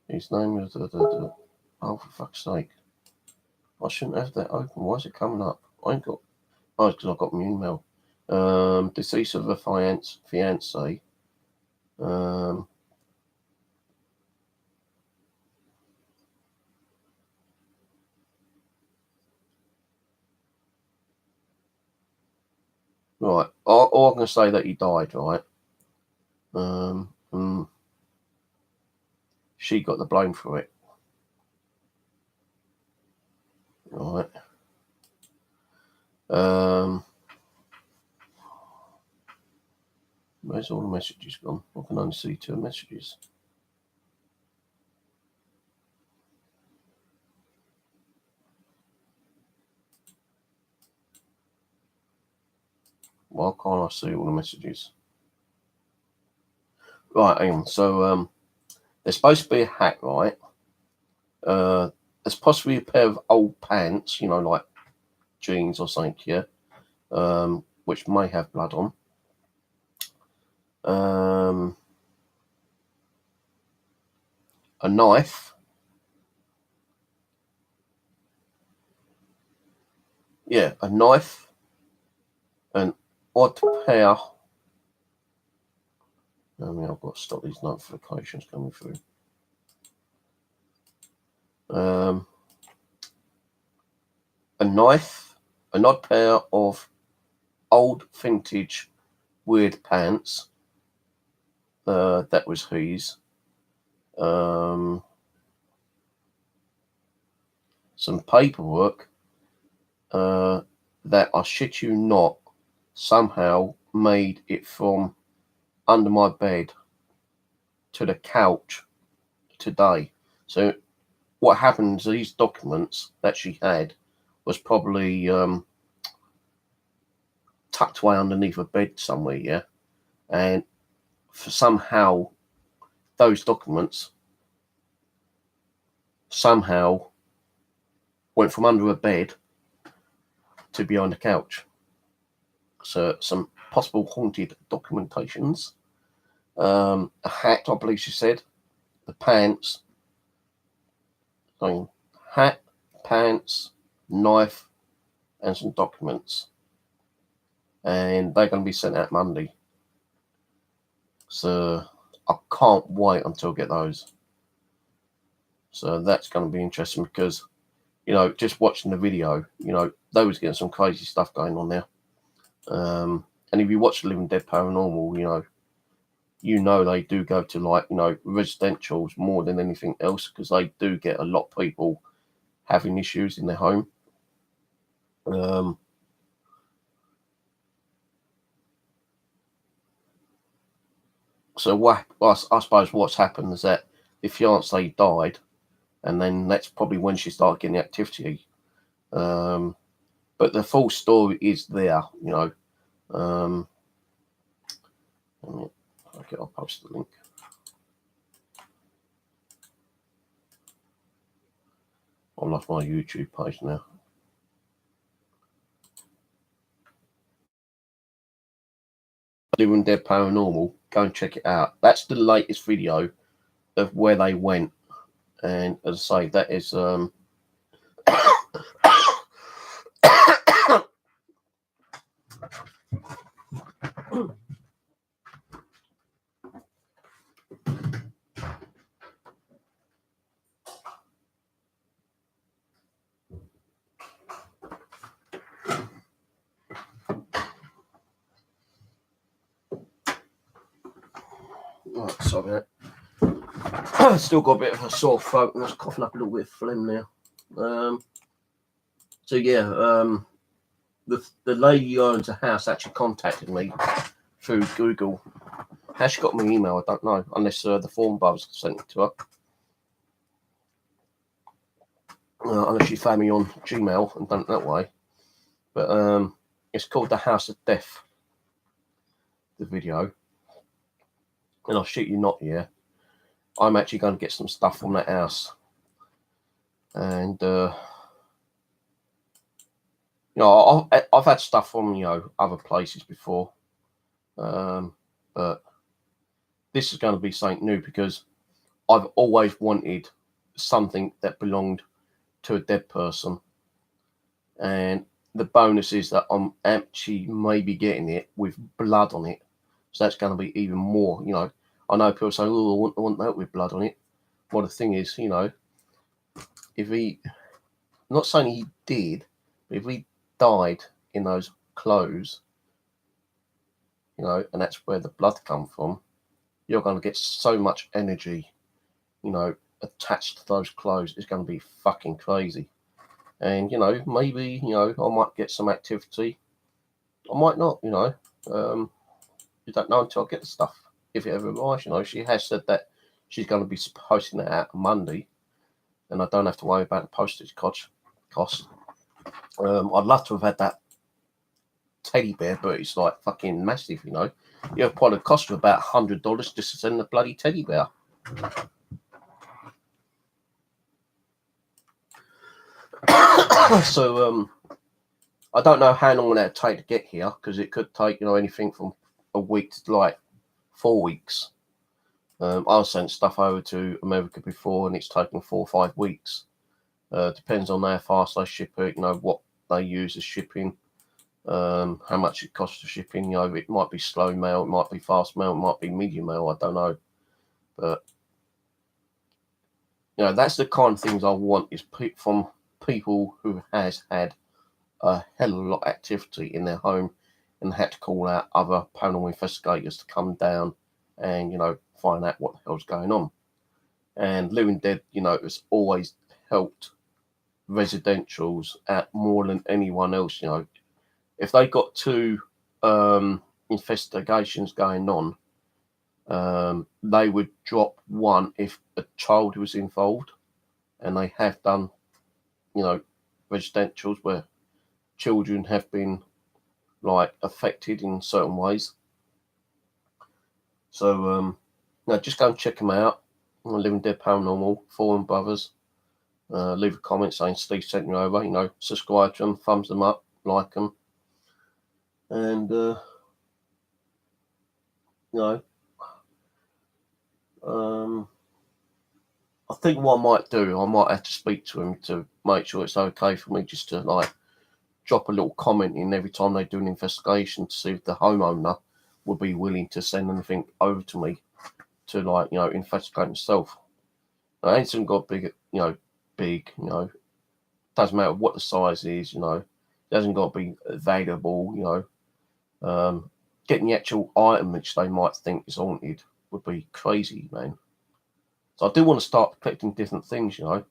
His name is. Oh, for fuck's sake. I shouldn't have that open. Why is it coming up? I ain't got. Oh, it's because I've got my email. Deceased of a fiance. Right. All I'm going to say that he died, right? She got the blame for it. Right. Where's all the messages gone? I can only see 2 messages. Why can't I see all the messages? Right, hang on. So there's supposed to be a hat, right? There's possibly a pair of old pants, you know, like jeans or something, yeah. Which may have blood on. A knife. Yeah, a knife. An odd pair. I mean, I've got to stop these notifications coming through. A knife, an odd pair of old vintage weird pants. That was his. Some paperwork that, I shit you not, somehow made it from under my bed to the couch today. So what happened, these documents that she had was probably tucked away underneath a bed somewhere, yeah? And for somehow those documents somehow went from under a bed to behind the couch. So some possible haunted documentations. A hat, I believe she said. The pants. I mean, hat, pants, knife, and some documents. And they're going to be sent out Monday. So I can't wait until I get those. So that's going to be interesting because, you know, just watching the video, you know, they was getting some crazy stuff going on there. And if you watch Living Dead Paranormal, you know they do go to, like, you know, residentials more than anything else, because they do get a lot of people having issues in their home. So I suppose what's happened is that the fiance died, and then that's probably when she started getting the activity. But the full story is there, you know. Okay, I'll post the link. I've lost my YouTube page now. Living Dead Paranormal, go and check it out. That's the latest video of where they went, and as I say, that is right, sorry. Still got a bit of a sore throat and I was coughing up a little bit of phlegm now. So yeah, the lady who owns the house actually contacted me through Google. How she got my email, I don't know, unless the form buzz sent it to her. Unless she found me on Gmail and done it that way. But it's called The House of Death, the video. And I'll shit you not, yeah, I'm actually going to get some stuff from that house. And You know, I've had stuff from, you know, other places before, but this is going to be something new because I've always wanted something that belonged to a dead person, and the bonus is that I'm actually maybe getting it with blood on it, so that's going to be even more. You know, I know people say, "Oh, I want that with blood on it." Well, the thing is, you know, if he, not saying he did, but if he died in those clothes, you know, and that's where the blood come from, you're going to get so much energy, you know, attached to those clothes. It's going to be fucking crazy. And, you know, maybe, you know, I might get some activity. I might not, you know. You don't know until I get the stuff, if it ever arrives, you know. She has said that she's going to be posting it out on Monday, and I don't have to worry about the postage cost. I'd love to have had that teddy bear, but it's like fucking massive, you know. It'll probably cost you about $100 just to send the bloody teddy bear. So I don't know how long that'll take to get here, because it could take, you know, anything from a week to like 4 weeks. I sent stuff over to America before, and it's taken 4 or 5 weeks. Depends on how fast they ship it, you know, what they use as shipping, how much it costs for shipping. You know, it might be slow mail, it might be fast mail, it might be medium mail, I don't know. But, you know, that's the kind of things I want, is from people who has had a hell of a lot of activity in their home and had to call out other paranormal investigators to come down and, you know, find out what the hell's going on. And Living Dead, you know, has always helped residentials out more than anyone else. You know, if they got 2 investigations going on, they would drop one if a child was involved, and they have done, you know, residentials where children have been like affected in certain ways. So you know, just go and check them out. Living Dead Paranormal, Forum Brothers. Leave a comment saying Steve sent you over. You know, subscribe to them, thumbs them up, like them, and you know, I think what I might do, I might have to speak to him to make sure it's okay for me just to like drop a little comment in every time they do an investigation to see if the homeowner would be willing to send anything over to me to, like, you know, investigate himself. Now, it ain't got big, you know, doesn't matter what the size is, you know, it hasn't got to be valuable, you know. Getting the actual item which they might think is haunted would be crazy, man. So I do want to start collecting different things, you know.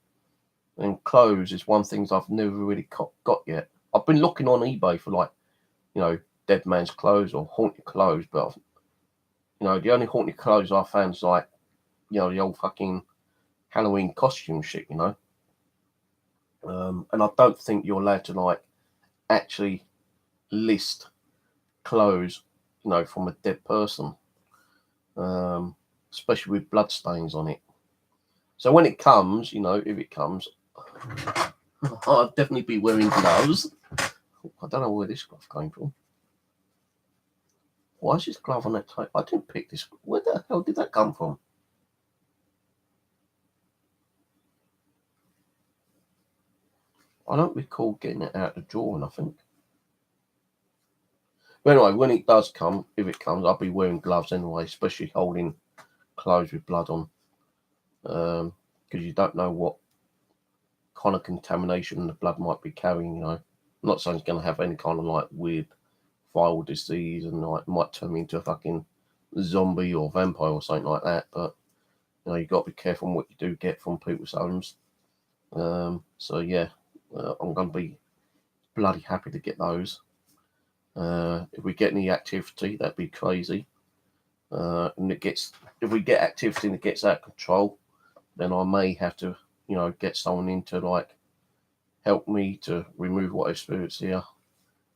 And clothes is one thing I've never really got yet. I've been looking on eBay for, like, you know, dead man's clothes or haunted clothes, but you know, the only haunted clothes I found is like, you know, the old fucking Halloween costume shit, you know. And I don't think you're allowed to like actually list clothes, you know, from a dead person, especially with blood stains on it. So when it comes, you know, if it comes, I'll definitely be wearing gloves. I don't know where this glove came from. Why is this glove on that tape? I didn't pick this. Where the hell did that come from? I don't recall getting it out of the drawer, I think. But anyway, when it does come, if it comes, I'll be wearing gloves anyway, especially holding clothes with blood on. Because you don't know what kind of contamination the blood might be carrying, you know. I'm not saying it's going to have any kind of like weird viral disease and like might turn me into a fucking zombie or vampire or something like that, but you know, you got to be careful what you do get from people's homes. So yeah, I'm going to be bloody happy to get those. If we get any activity, that'd be crazy. And if we get activity and it gets out of control, then I may have to, you know, get someone in to like help me to remove whatever spirits here,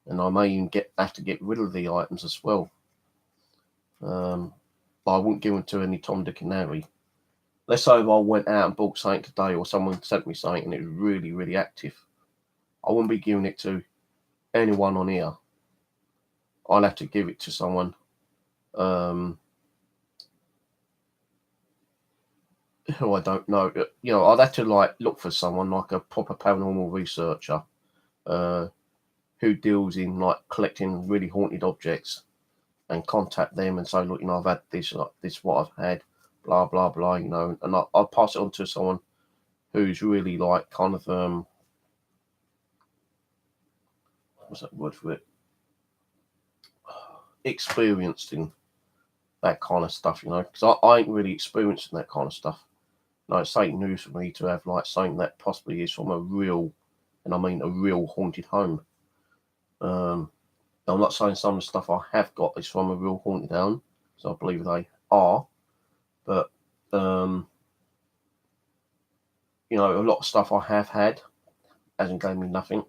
and I may even have to get rid of the items as well. But I wouldn't give them to any Tom, Dick, and Harry. Let's say if I went out and bought something today, or someone sent me something and it was really, really active, I wouldn't be giving it to anyone on here. I'll have to give it to someone. Who I don't know. You know, I'd have to like look for someone like a proper paranormal researcher who deals in like collecting really haunted objects, and contact them and say, look, you know, I've had this, like this, what I've had, blah blah blah, you know, and I'll pass it on to someone who's really like kind of what's that word for it? Experienced in that kind of stuff, you know, because I ain't really experienced in that kind of stuff. No, it's something new for me to have like something that possibly is from a real, and I mean a real haunted home. I'm not saying some of the stuff I have got is from a real haunted home, so I believe they are, but you know, a lot of stuff I have had hasn't given me nothing.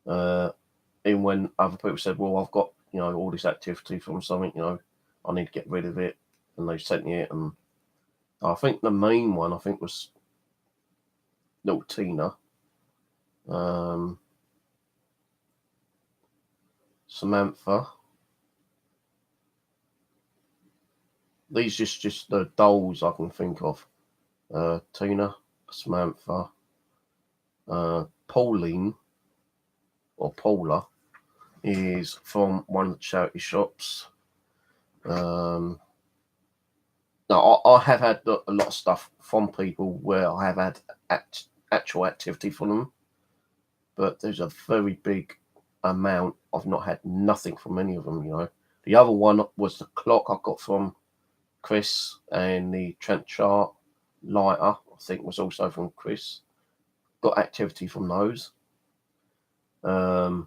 Even when other people said, well, I've got, you know, all this activity from something, you know, I need to get rid of it, and they sent me it, and I think the main one was little Tina, Samantha. These just the dolls I can think of. Tina, Samantha, Pauline or Paula is from one of the charity shops. Now I have had a lot of stuff from people where I have had actual activity from them, but there's a very big amount I've not had nothing from any of them, you know. The other one was the clock I got from Chris, and the Trent chart lighter, I think, was also from Chris. Got activity from those. The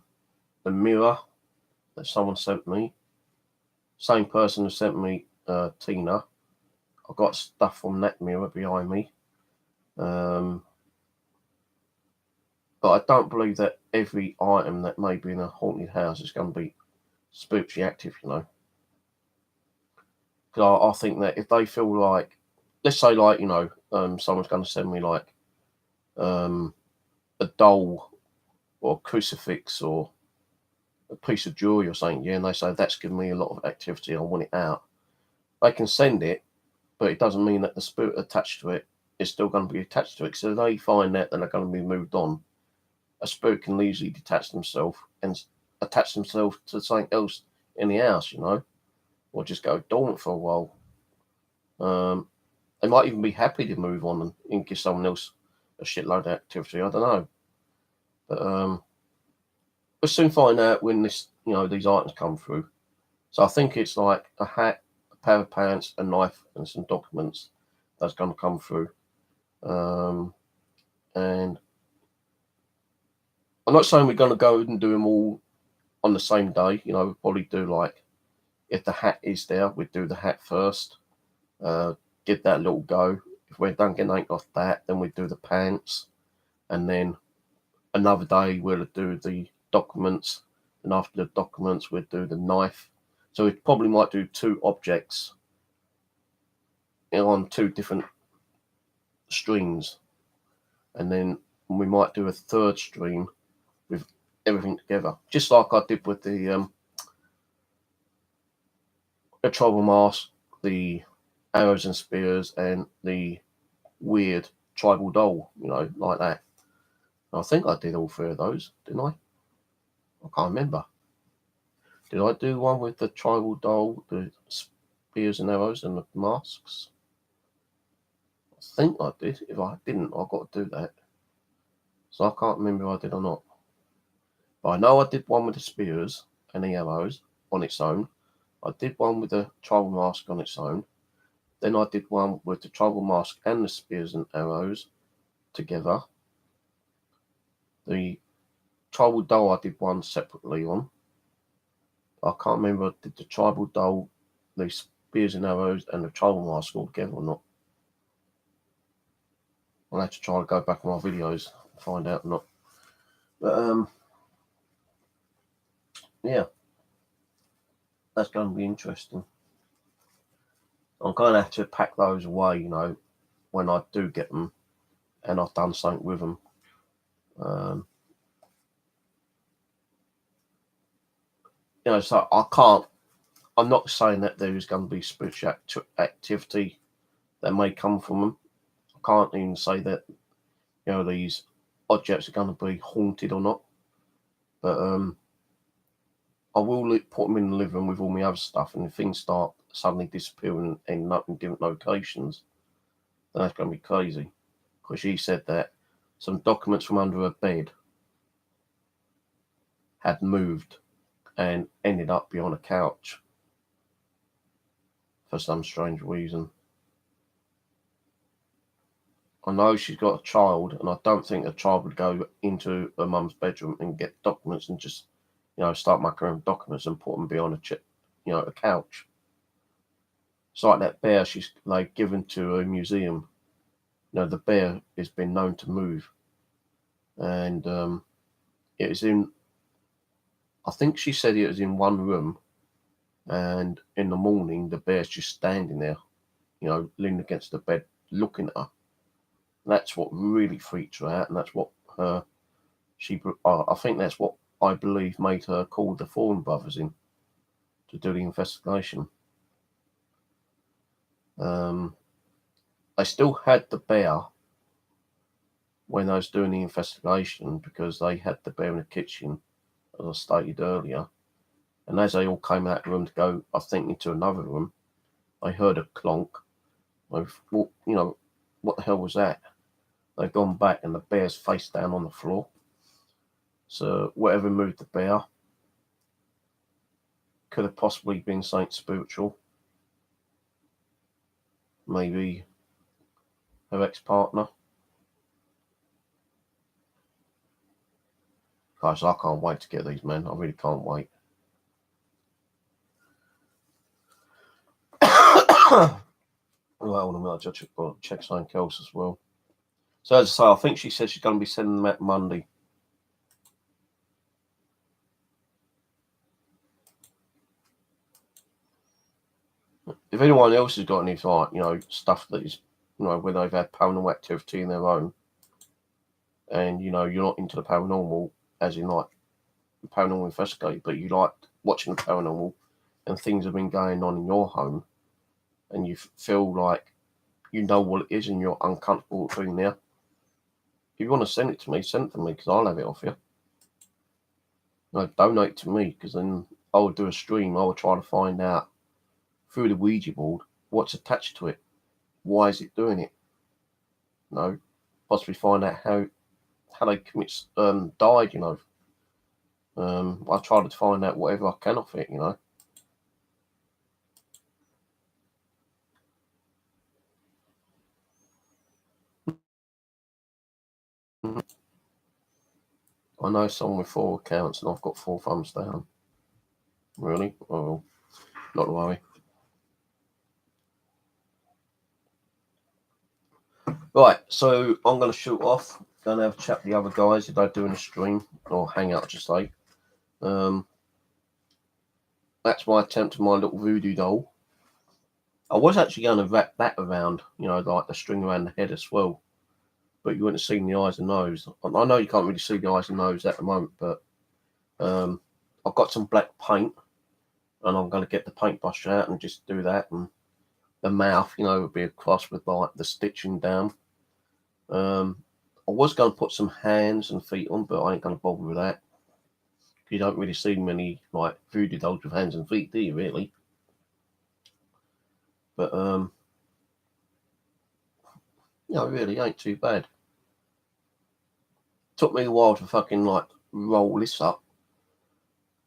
mirror that someone sent me, same person who sent me Tina. I got stuff from that mirror behind me. But I don't believe that every item that may be in a haunted house is going to be spiritually active, you know. Because I think that if they feel like, let's say, like, you know, someone's going to send me like a doll or a crucifix or a piece of jewelry or something, yeah, and they say that's given me a lot of activity, I want it out. They can send it, but it doesn't mean that the spirit attached to it is still going to be attached to it. So if they find that, then they're going to be moved on. A spirit can easily detach themselves and attach themselves to something else in the house, you know, or just go dormant for a while. They might even be happy to move on and give someone else a shitload of activity. I don't know, but we'll soon find out when this, you know, these items come through. So I think it's like a hat, a pair of pants, a knife, and some documents that's going to come through. And I'm not saying we're going to go and do them all on the same day. You know, we'll probably do like, if the hat is there, we'd do the hat first. Give that a little go. If we're done getting anything off that, then we'd do the pants. And then another day we'll do the documents. And after the documents, we'd do the knife. So we probably might do 2 objects, you know, on 2 different streams. And then we might do a 3rd stream with everything together. Just like I did with the tribal mask, the arrows and spears, and the weird tribal doll, you know, like that. I think I did all 3 of those, didn't I? I can't remember. Did I do one with the tribal doll, the spears and arrows, and the masks? I think I did. If I didn't, I've got to do that. So I can't remember if I did or not. But I know I did one with the spears and the arrows on its own. I did one with the tribal mask on its own. Then I did one with the tribal mask and the spears and arrows together. The tribal doll I did one separately on. I can't remember if I did the tribal doll, the spears and arrows, and the tribal mask all together or not. I'll have to try to go back on my videos and find out or not. But yeah, that's going to be interesting. I'm going to have to pack those away, you know, when I do get them and I've done something with them. You know, so I can't. I'm not saying that there is going to be spiritual activity that may come from them. I can't even say that, you know, these objects are going to be haunted or not. But I will put them in the living room with all my other stuff, and if things start suddenly disappearing and ending up in different locations, then that's going to be crazy. Because she said that some documents from under her bed had moved and ended up behind a couch for some strange reason. I know she's got a child, and I don't think a child would go into her mum's bedroom and get documents and just, you know, start making her own documents and put them behind a couch. It's like that bear she's like given to a museum. You know, the bear has been known to move, and it was in. I think she said it was in one room, and in the morning the bear's just standing there, you know, leaning against the bed, looking at her. And that's what really freaked her out, and that's what I think that's what I believe made her call the Thorne brothers in to do the investigation. They still had the bear when I was doing the investigation because they had the bear in the kitchen, as I stated earlier. And as they all came out of the room to go, I think, into another room, I heard a clonk. I thought, you know, what the hell was that? They've gone back and the bear's face down on the floor. So whatever moved the bear could have possibly been something spiritual. Maybe her ex-partner. Guys, I can't wait to get these, men. I really can't wait. Well, hold on a minute, I'll just check something else as well. So as I say, I think she said she's going to be sending them out Monday. If anyone else has got any, like, you know, stuff that is, you know, where they've had paranormal activity in their own, and, you know, you're not into the paranormal, as in, like, paranormal investigator, but you like watching the paranormal, and things have been going on in your home, and you feel like you know what it is, and you're uncomfortable with being there. If you want to send it to me, send it to me, because I'll have it off you. No, donate to me, because then I will do a stream. I will try to find out through the Ouija board what's attached to it. Why is it doing it? You know, possibly find out how they died. You know, I try to find out whatever I can off it. You know. I know someone with 4 accounts, and I've got 4 thumbs down. Really? Oh, not to worry. Right, so I'm going to shoot off. Going to have a chat with the other guys if they're doing a stream or hang out, just say. That's my attempt at my little voodoo doll. I was actually going to wrap that around, you know, like the string around the head as well. But you wouldn't have seen the eyes and nose. I know you can't really see the eyes and nose at the moment, but I've got some black paint, and I'm going to get the paintbrush out and just do that. And the mouth, you know, would be across with like the stitching down. I was going to put some hands and feet on, but I ain't going to bother with that. You don't really see many like voodoo dolls with hands and feet, do you? Really? But you know, really ain't too bad. Took me a while to fucking like roll this up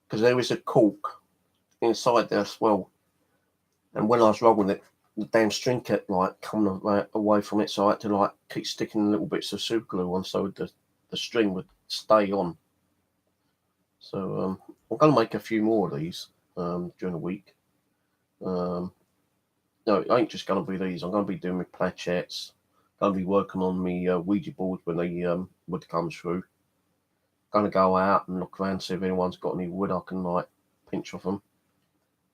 because there is a cork inside there as well. And when I was rolling it, the damn string kept like coming away from it, so I had to like keep sticking little bits of super glue on so the string would stay on. So I'm going to make a few more of these during the week. No, it ain't just going to be these. I'm going to be doing my planchettes. Going to be working on my Ouija boards when they wood comes through. Going to go out and look around, see if anyone's got any wood I can like pinch off them.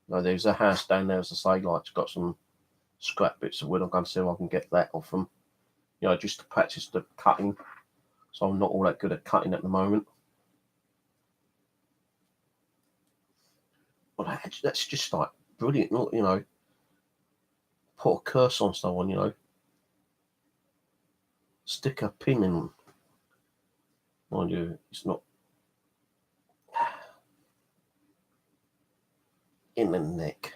No, there's a house down there, as I say, like it's got some scrap bits of wood. I'm going to see if I can get that off them. You know, just to practice the cutting. So I'm not all that good at cutting at the moment. Well, that's just like brilliant, you know. Put a curse on someone, you know. Stick a pin in them. Mind you, it's not in the neck.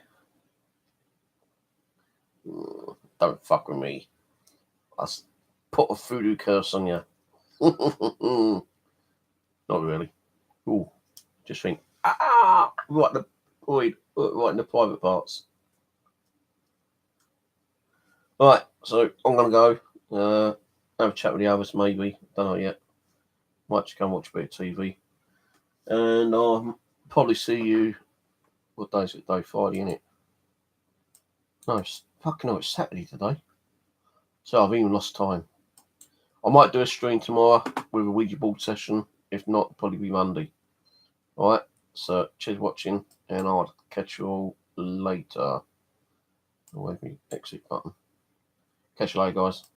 Don't fuck with me. I put a voodoo curse on you. Not really. Ooh, just think, right in the private parts. Right, so I'm gonna go. Have a chat with the others, maybe. Don't know yet. Might just go and watch a bit of TV, and I'll probably see you. What day is it? Day Friday, isn't it? No, it's Saturday today. So I've even lost time. I might do a stream tomorrow with a Ouija board session. If not, it'll probably be Monday. Alright, so cheers for watching, and I'll catch you all later. Where's the exit button? Catch you later, guys.